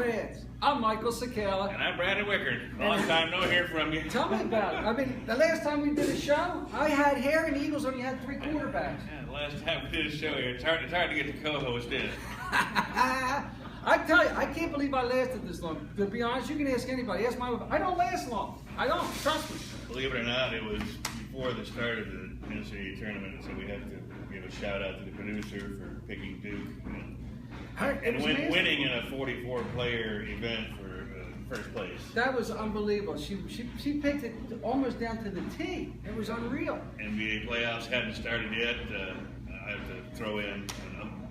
fans. I'm Michael Sakala. And I'm Brandon Wickard. Long time no hear from you. Tell me about it. I mean, the last time we did a show, I had hair and the Eagles only had 3 quarterbacks. Yeah, the last time we did a show here, it's hard to get the co-host in. I tell you, I can't believe I lasted this long. To be honest, you can ask anybody. Ask my wife. I don't last long. I don't. Trust me. Believe it or not, it was before the start of the NCAA tournament, so we have to give a shout out to the producer for picking Duke and winning in a 44-player event for first place. That was unbelievable. She picked it almost down to the T. It was unreal. NBA playoffs hadn't started yet. I have to throw in,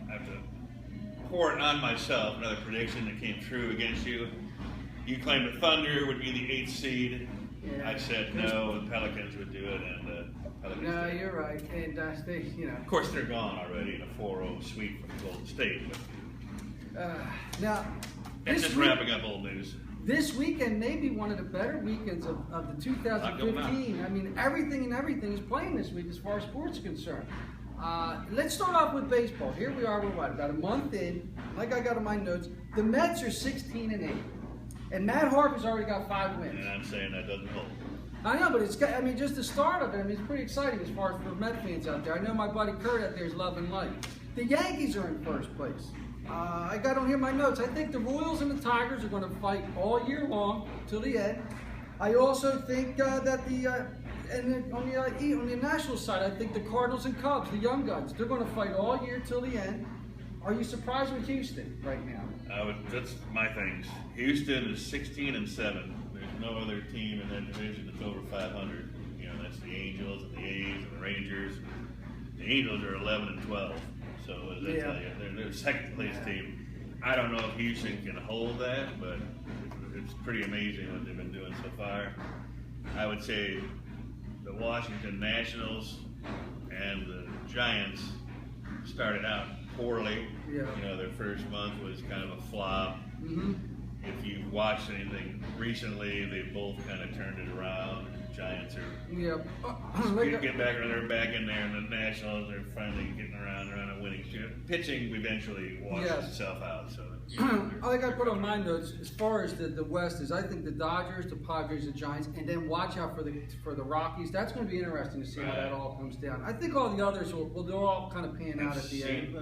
I have to pour it on myself. Another prediction that came true against you. You claimed the Thunder would be the 8th seed. Yeah. I said no, the Pelicans would do it, and Pelicans no, did. You're right. And they, you know. Of course, they're gone already in a 4-0 sweep from Golden State. But now, that's just wrapping up old news. This weekend may be one of the better weekends of the 2015. I mean, everything is playing this week as far as sports is concerned. Let's start off with baseball. Here we are, we're what, about a month in. Like I got in my notes, the Mets are 16-8. And Matt Harvey's already got 5 wins. And I'm saying that doesn't hold. I know, but it's got, I mean, just the start of it, I mean, it's pretty exciting as far as for Met fans out there. I know my buddy Kurt out there is loving life. The Yankees are in first place. I got on here my notes. I think the Royals and the Tigers are going to fight all year long till the end. I also think that on the national side, I think the Cardinals and Cubs, the young guns, they're going to fight all year till the end. Are you surprised with Houston right now? That's my things. Houston is 16-7. There's no other team in that division that's over 500. You know, that's the Angels and the A's and the Rangers. The Angels are 11-12. So they're the second place team. I don't know if Houston can hold that, but it's pretty amazing what they've been doing so far. I would say the Washington Nationals and the Giants started out poorly. Yeah. You know, their first month was kind of a flop. Mm-hmm. If you've watched anything recently, they both kind of turned it around. The Giants are get back, they're back in there, and the Nationals are finally getting around. They're on a winning streak. Pitching eventually washes itself out. So I think I put on my notes as far as the West is. I think the Dodgers, the Padres, the Giants, and then watch out for the Rockies. That's going to be interesting to see how that all comes down. I think all the others will they'll all kind of pan out at the end.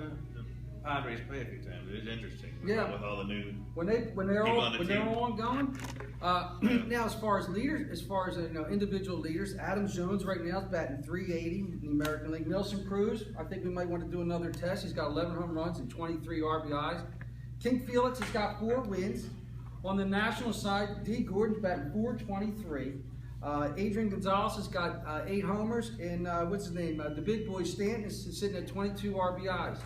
Padres play a few times. It is interesting. Yeah. With all the new when they're all going. Now, as far as leaders, individual leaders, Adam Jones right now is batting .380 in the American League. Nelson Cruz, I think we might want to do another test. He's got 11 home runs and 23 RBIs. King Felix has got 4 wins. On the national side, D. Gordon's batting .423. Adrian Gonzalez has got 8 homers, and what's his name? The big boy Stanton is sitting at 22 RBIs.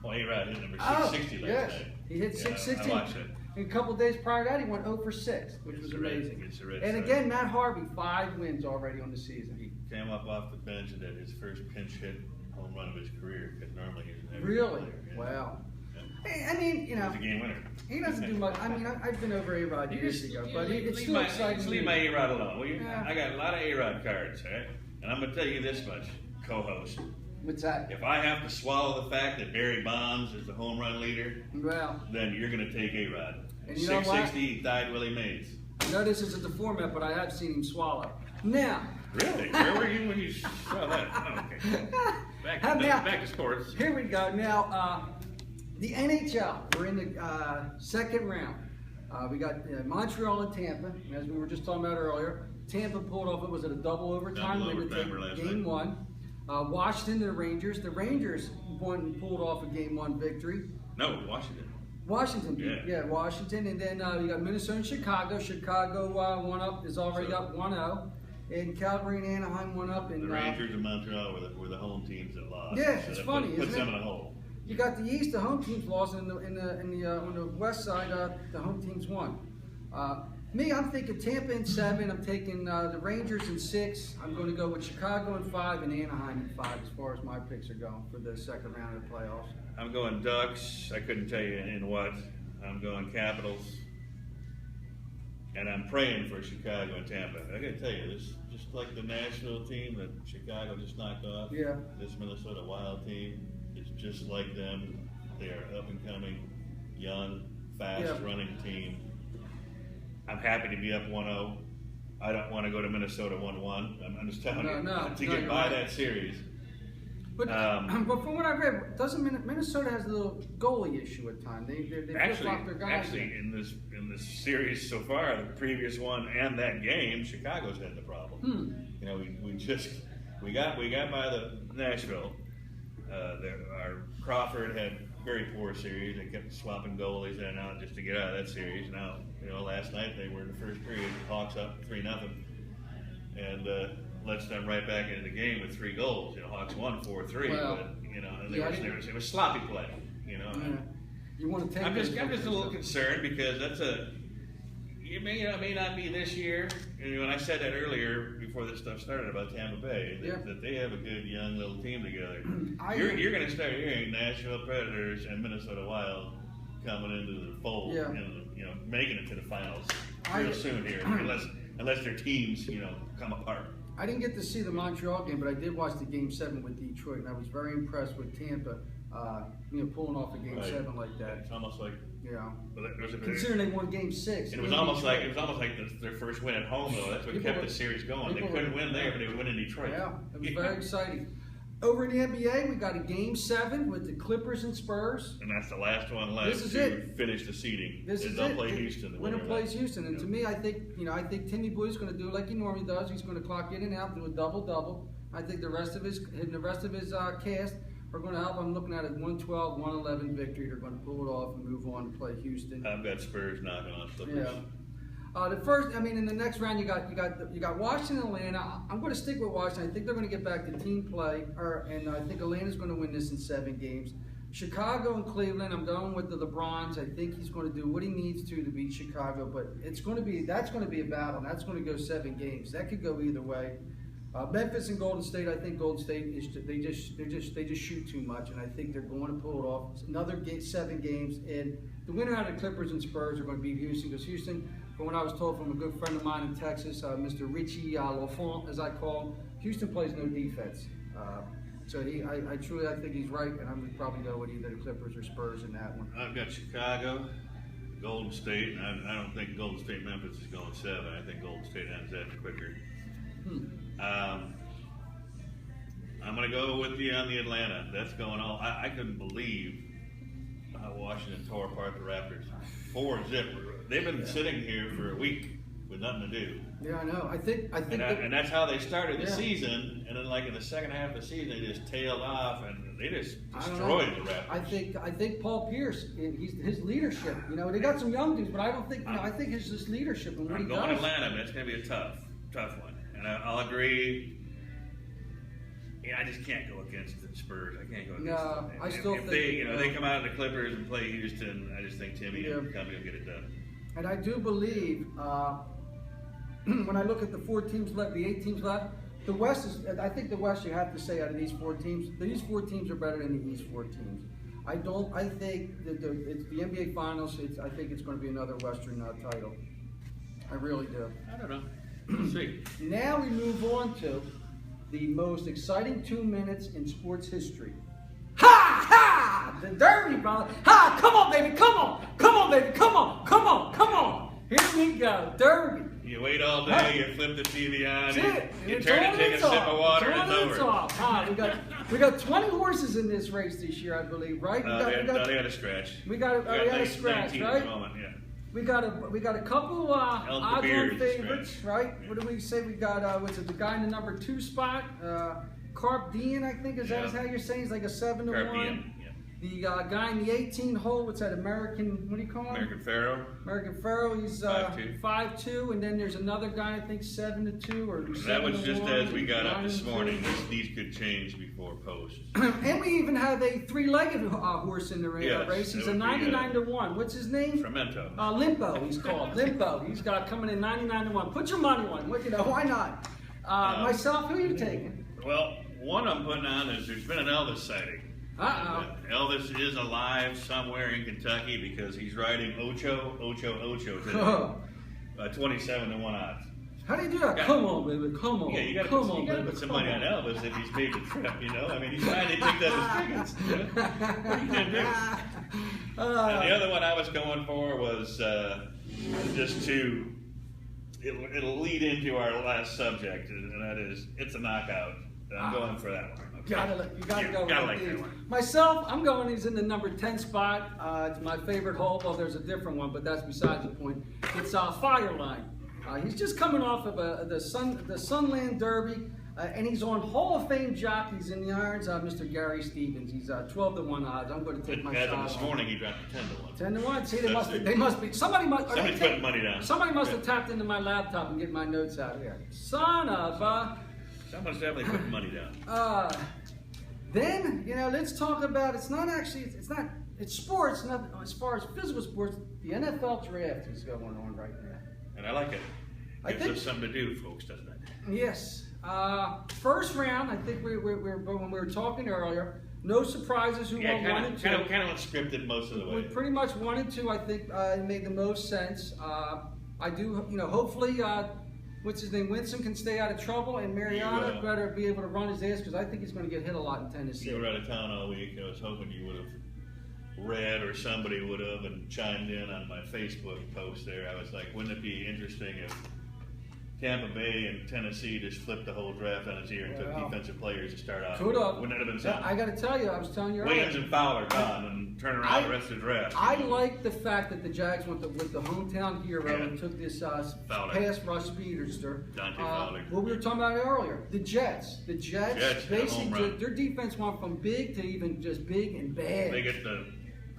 Well, A-Rod hit number 660 last night. He hit 660. I watched it. And a couple of days prior to that, he went 0 for 6, which was amazing. And again, Matt Harvey, 5 wins already on the season. He came up off the bench and did his first pinch hit home run of his career, because normally he's never really? Player, yeah. Wow. I mean, you know, he's a game winner. He doesn't do much. I mean, I've been over A-Rod years ago, but it's still exciting. Just leave my A-Rod alone, will you? Yeah. I got a lot of A-Rod cards, right? And I'm going to tell you this much, co-host. What's that? If I have to swallow the fact that Barry Bonds is the home run leader, then you're going to take A-Rod. 660 died Willie Mays. I know this isn't the format, but I have seen him swallow. Now. Really? Where were you when you saw that? Oh, okay. Back to sports. Here we go. Now, the NHL. We're in the second round. We got Montreal and Tampa. And as we were just talking about earlier, Tampa pulled off, was it a double overtime win to take game 1. Washington, the Rangers. The Rangers pulled off a game 1 victory. No, Washington. Washington, yeah, Washington, and then you got Minnesota and Chicago. Chicago is already up 1-0, and Calgary and Anaheim 1-up. And the Rangers and Montreal were the home teams that lost. Yeah, so it's funny, puts them in a hole. You got the East, the home teams lost, and on the West side, the home teams won. Me, I'm thinking Tampa in 7. I'm taking the Rangers in 6. I'm going to go with Chicago in 5 and Anaheim in 5 as far as my picks are going for the second round of the playoffs. I'm going Ducks. I couldn't tell you in what. I'm going Capitals. And I'm praying for Chicago and Tampa. I got to tell you, this just like the national team that Chicago just knocked off. Yeah. This Minnesota Wild team is just like them. They are up and coming, young, fast-running team. I'm happy to be up 1-0. I don't want to go to Minnesota 1-1. I'm just telling you to get by that series. But from what I read, doesn't Minnesota has a little goalie issue at times? They flip-flop their guys. Actually, in this series so far, the previous one and that game, Chicago's had the problem. You know, we got by the Nashville. Our Crawford had a very poor series. They kept swapping goalies in and out just to get out of that series. Now, last night they were in the first period, Hawks up 3-0, and lets them right back into the game with 3 goals. Hawks won 4-3, but and it was sloppy play. You want to take? I'm just a little concerned because it may not be this year. And I said that earlier before this stuff started about Tampa Bay, that they have a good young little team together. You're going to start hearing Nashville Predators and Minnesota Wild coming into the fold and making it to the finals real soon here, unless their teams come apart. I didn't get to see the Montreal game, but I did watch the Game 7 with Detroit, and I was very impressed with Tampa, pulling off a Game 7 like that. It's almost like considering they won Game 6. It was almost like their first win at home, though. That's what kept the series going. They couldn't win there, but they would win in Detroit. Yeah, it was very exciting. Over in the NBA, we got a Game 7 with the Clippers and Spurs. And that's the last one left finish the seeding. They'll play Houston. Winner plays Houston. And to me, I think Timmy Boy's going to do like he normally does. He's going to clock in and out, do a double-double. I think the rest of his cast are going to help. I'm looking at a 112, 111 victory. They're going to pull it off and move on to play Houston. I've got Spurs knocking on Clippers. Yeah. In the next round, you got Washington, Atlanta. I'm going to stick with Washington. I think they're going to get back to team play, and I think Atlanta's going to win this in 7 games. Chicago and Cleveland, I'm going with the LeBrons. I think he's going to do what he needs to beat Chicago, but that's going to be a battle. And that's going to go 7 games. That could go either way. Memphis and Golden State, I think Golden State they just shoot too much, and I think they're going to pull it off. It's another 7 games, and the winner out of Clippers and Spurs are going to beat Houston, because Houston, from what I was told from a good friend of mine in Texas, Mr. Richie Lafont, as I call him, Houston plays no defense. So I think he's right, and I'm going to probably go with either the Clippers or Spurs in that one. I've got Chicago, Golden State, and I don't think Golden State Memphis is going 7. I think Golden State ends that quicker. I'm going to go with you on the Atlanta. That's going on. I couldn't believe how Washington tore apart the Raptors. 4-0. They've been sitting here for a week with nothing to do. Yeah, I know. I think, and that's how they started the season. And then, like in the second half of the season, they just tailed off and they just destroyed the Raptors. I think Paul Pierce, his leadership. They got some young dudes, but I don't think. I think it's just leadership and what he does. I'm going Atlanta, but it's going to be a tough one. And I'll agree. Yeah, I just can't go against the Spurs. I can't go against them. I still think they come out of the Clippers and play Houston. I just think Timmy and company will get it done. And I do believe when I look at the 4 teams left, the 8 teams left, the West is. I think the West, you have to say, out of these 4 teams, these 4 teams are better than the East 4 teams. I think that it's the NBA Finals. I think it's going to be another Western title. I really do. I don't know. We'll see. Now we move on to the most exciting 2 minutes in sports history. Ha! Ha! The Derby, brother. Ha! Come on, baby. Come on. Come on, baby. Come on. Come on. Come on. Here we go. Derby. You wait all day, you flip the TV on, you turn and take a sip of water, and it's over. We got 20 horses in this race this year, I believe, right? They had a scratch. We got a scratch, right? At the moment, yeah. We got a couple odds-on favorites, right? What do we say? We got was it the guy in the number 2 spot? Carp Diem, I think is that how you're saying? He's like a 7-1. Carp Diem, yeah. The guy in the 18 hole, what's that? American? What do you call him? American Pharaoh. American Pharaoh. He's 5-2, and then there's another guy I think 7-2 or 7-1. That was just as we got up this morning. These could change before post. And we even have a 3-legged horse in the race. He's a 99-1. What's his name? Tremento. Limpo. He's called Limpo. He's got coming in 99-1. Put your money on. Why not? Myself, who are you taking? Well, one I'm putting on is there's been an Elvis sighting. Elvis is alive somewhere in Kentucky because he's riding Ocho today. 27-1 odds. How do you do that? Come on, baby. Come on. Yeah, you got to put some money on Elvis if he's made the trip. I mean, he's trying to pick up his tickets. What are you going to do? And the other one I was going for was just it'll lead into our last subject, and that is it's a knockout. And I'm going for that one. Okay. You gotta go like with that these. one. Myself, I'm going. He's in the number 10 spot. It's my favorite hole. Well, there's a different one, but that's besides the point. It's Fireline. He's just coming off of the Sunland Derby, and he's on Hall of Fame jockeys in the irons. Mr. Gary Stevens. He's 12-1 odds. I'm going to take my As shot. of this morning, he dropped to 10-1. 10-1. See, they must be. Somebody's putting money down. Somebody must have tapped into my laptop and get my notes out here. Son of a. Someone's definitely putting money down. Then, let's talk about, it's sports, not as far as physical sports, the NFL draft is going on right now. And I like it. Gives us something to do, folks, doesn't it? Yes. First round, I think when we were talking earlier, no surprises who won 1 and 2. Kind of unscripted most of the way. We pretty much 1 and 2, I think, it made the most sense. I do, hopefully, what's his name? Winston can stay out of trouble, and Mariano better be able to run his ass because I think he's going to get hit a lot in Tennessee. You were out of town all week. I was hoping you would have read or somebody would have and chimed in on my Facebook post there. I was like, wouldn't it be interesting if Tampa Bay and Tennessee just flipped the whole draft on its ear and took defensive players to start out? Could have. Wouldn't that have been something? I got to tell you, I was telling you earlier. Williams and Fowler gone and turn around the rest of the draft. I like the fact that the Jags went with the hometown hero and took this pass rush speedster. What we were talking about earlier, the Jets. The Jets basically, their defense went from big to even just big and bad. They get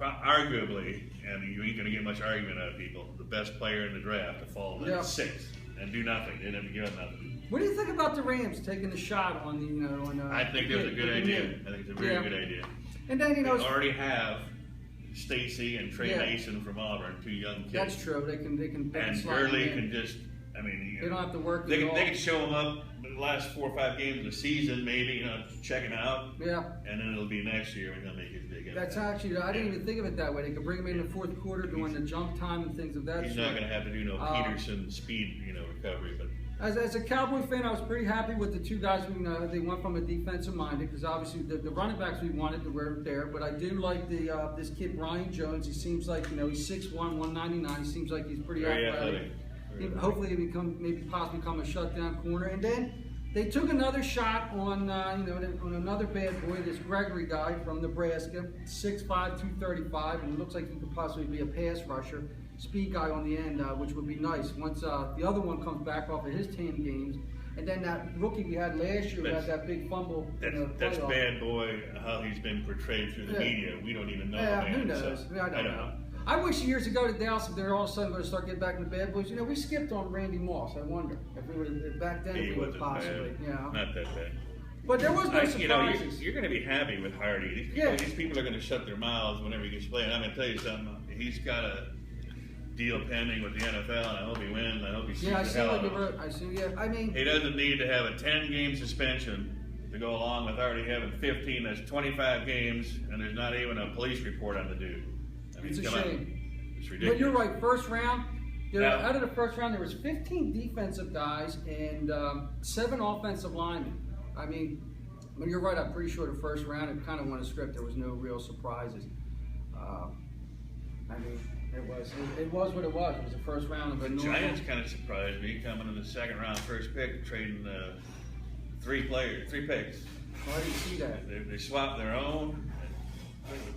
arguably, and you ain't going to get much argument out of people, the best player in the draft to fall in 6th. And do nothing. They didn't give up nothing. What do you think about the Rams taking the shot on the? I think it was a good idea. I think it's a very good idea. And then they already have Stacy and Trey Mason from Auburn, 2 young kids. That's true. They can. And Gurley can just. I mean, they don't have to work. They can show them up the last 4 or 5 games of the season, maybe check it out. Yeah. And then it'll be next year when they'll make it big. That's actually. I didn't even think of it that way. They could bring him in the 4th quarter during the jump time and things of that. He's not going to have to do no Peterson speed, recovery, but. As a Cowboy fan, I was pretty happy with the 2 guys. They went from a defensive minded because obviously the running backs we wanted were there. But I do like this kid Brian Jones. He seems like he's 6'1", 199. He seems like he's pretty athletic. Hopefully he possibly become a shutdown corner. And then they took another shot on on another bad boy, this Gregory guy from Nebraska, 6'5", 235, and it looks like he could possibly be a pass rusher. Speed guy on the end, which would be nice once the other one comes back off of his 10 games. And then that rookie we had last year who had that big fumble. That's bad boy, how he's been portrayed through the media. We don't even know. Who knows? I don't know. I wish years ago to Dallas if they're all of a sudden going to start getting back in the bad boys. We skipped on Randy Moss. I wonder if we would have back then. If we would possibly, not that bad. But there was no surprises. You're going to be happy with Hardy. These people are going to shut their mouths whenever he gets playing. I'm going to tell you something. He's got a deal pending with the NFL, and I hope he wins. I hope he sees the hell out of it. I see. Yeah, I mean, he doesn't need to have a 10-game suspension to go along with already having 15. That's 25 games, and there's not even a police report on the dude. I mean, it's a shame. It's ridiculous. But you're right. First round. Out of the first round, there was 15 defensive guys and 7 offensive linemen. I mean, you're right. I'm pretty sure the first round it kind of went a script. There was no real surprises. I mean. It was what it was. It was the first round of a The Giants kind of surprised me coming in the 2nd round, first pick, trading 3 picks. Why did you see that? They swapped their own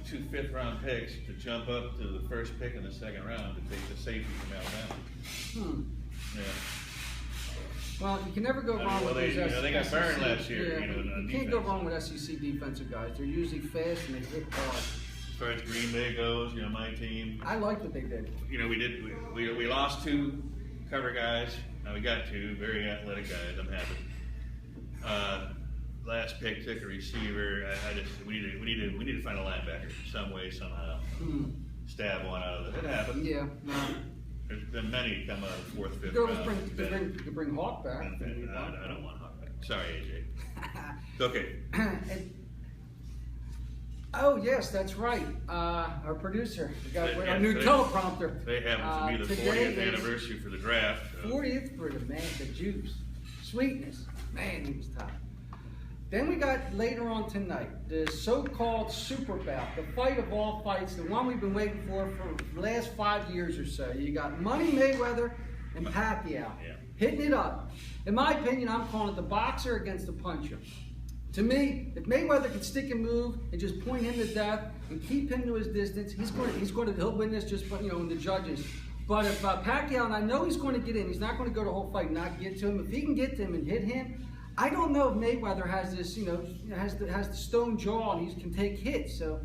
2 5th-round picks to jump up to the first pick in the 2nd round to take the safety from Alabama. Yeah. Well, you can never go wrong with these SEC. They got burned last year. You can't go wrong with SEC defensive guys. They're usually fast and they hit hard. As far as Green Bay goes, my team. I like what they did. We lost 2 cover guys. Now we got 2 very athletic guys. I'm happy. Last pick took a receiver. We need to find a linebacker some way somehow. Stab one out of it. It happened. Yeah. No. There's been many come out of the 4th, 5th round. You bring Hawk back. I don't want Hawk back. Sorry, AJ. It's okay. Oh yes, that's right. Our producer, our new teleprompter. They happen to be the 40th anniversary for the draft. 40th for the juice, sweetness. Man, he was tough. Then we got later on tonight, the so-called super bout, the fight of all fights, the one we've been waiting for the last 5 years or so. You got Money Mayweather and Pacquiao hitting it up. In my opinion, I'm calling it the boxer against the puncher. To me, if Mayweather can stick and move and just point him to death and keep him to his distance, he'll win this just in the judges. But if Pacquiao, and I know he's going to get in, he's not going to go the whole fight and not get to him. If he can get to him and hit him, I don't know if Mayweather has this, has the stone jaw and he can take hits. So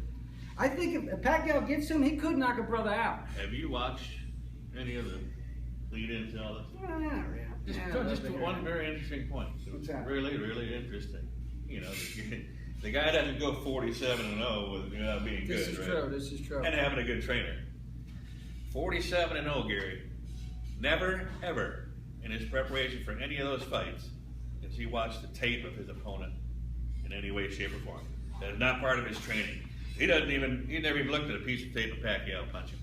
I think if Pacquiao gets him, he could knock a brother out. Have you watched any of the lead-ins to all this? Just one very interesting point. What's that? Really interesting. The guy doesn't go 47-0 without being good, right? This is true. And having a good trainer. 47-0, Gary. Never, ever, in his preparation for any of those fights, has he watched the tape of his opponent in any way, shape, or form. That is not part of his training. He never even looked at a piece of tape of Pacquiao punching.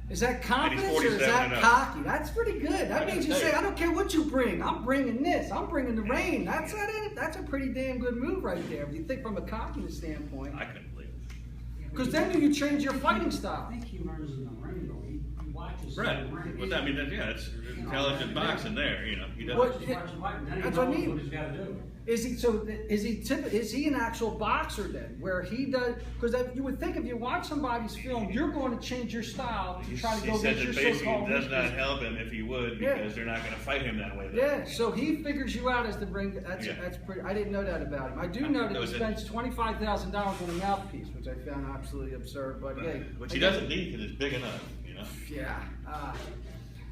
Is that confidence or is that cocky? That's pretty good. That means you say, I don't care what you bring. I'm bringing this. I'm bringing the rain. That's a pretty damn good move right there. If you think from a confidence standpoint. I couldn't believe it. Because then you change your fighing style. I think he learns in the ring, though. He watches right. in the ring. Well, I mean, it's intelligent boxing there. He doesn't. That's what I mean. What he's got to do. Is he an actual boxer then, where he does? Because you would think if you watch somebody's film, you're going to change your style to try to go against your basically so-called. Does not help him if he would, because they're not going to fight him that way. Yeah, so he figures you out as the ring. That's pretty. I didn't know that about him. I do know that he spends $25,000 on a mouthpiece, which I found absolutely absurd. But hey, which he doesn't need because it's big enough, Yeah.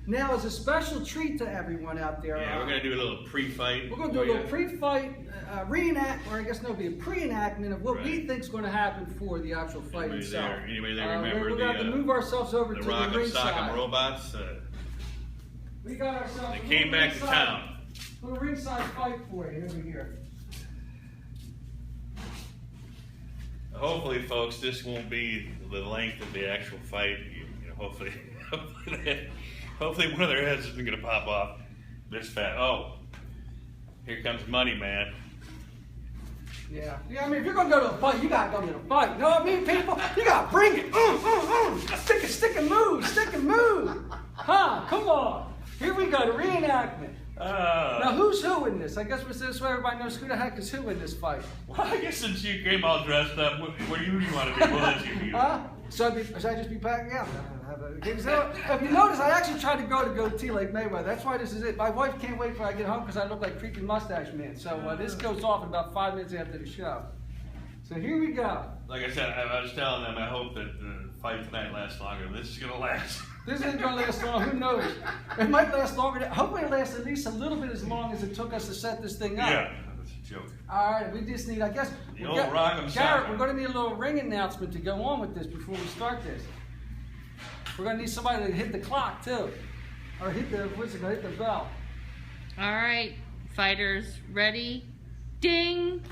Now, as a special treat to everyone out there, we're going to do a little pre-fight. We're going to do a little pre-fight reenact, or I guess it'll be a pre-enactment of what we think is going to happen for the actual fight itself. Anyway, they remember we're going to move ourselves over to the Rock and Sock 'em ringside. Robots. We got ourselves. They came back to town. A little ringside fight for you over here. Hopefully, folks, this won't be the length of the actual fight. Hopefully one of their heads isn't going to pop off this fast. Oh, here comes money, man. Yeah, I mean, if you're going to go to a fight, you got to go to the fight. You know what I mean, people? You got to bring it. Stick and move. Huh, come on. Here we go, the reenactment. Now, who's who in this? I guess this way everybody knows who the heck is who in this fight. Well, I guess since you came all dressed up, what do you want to be? We'll let you be. Should I just be packing out? If you notice, I actually tried to go to goatee like Mayweather. That's why this is it. My wife can't wait till I get home because I look like creepy mustache man. So this goes off in about 5 minutes after the show. So here we go. Like I said, I was telling them I hope that the fight tonight lasts longer. This is going to last. This isn't going to last long. Who knows? It might last longer. Hopefully it lasts at least a little bit as long as it took us to set this thing up. Yeah, that's a joke. All right, we just need, I guess, Garrett, we're going to need a little ring announcement to go on with this before we start this. We're going to need somebody to hit the clock, too. Or hit the bell. All right, fighters, ready? Ding!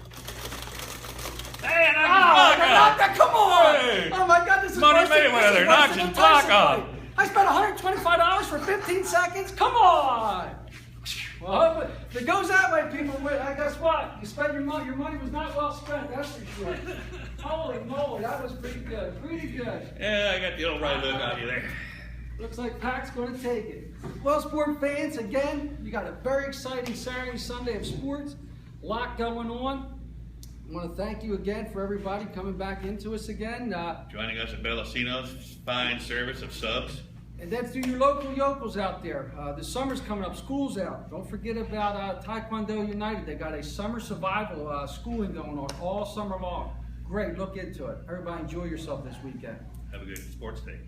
Hey, knock his come on! Hey. Oh my God, this is Money worse than- Mayweather this is knocks worse than his the Tyson clock off. fight. I spent $125 for 15 seconds? Come on! Well, if it goes that way, people, guess what? You spent your money was not well spent, that's for sure. Holy moly, that was pretty good. Yeah, I got the old right hook on you there. Looks like Pac's going to take it. Well, sport fans, again, you got a very exciting Saturday, Sunday of sports. A lot going on. I want to thank you again for everybody coming back into us again. Joining us at Bellacino's fine service of subs. And then through your local yokels out there. The summer's coming up, school's out. Don't forget about Taekwondo United. They got a summer survival schooling going on all summer long. Great, look into it. Everybody enjoy yourself this weekend. Have a good sports day.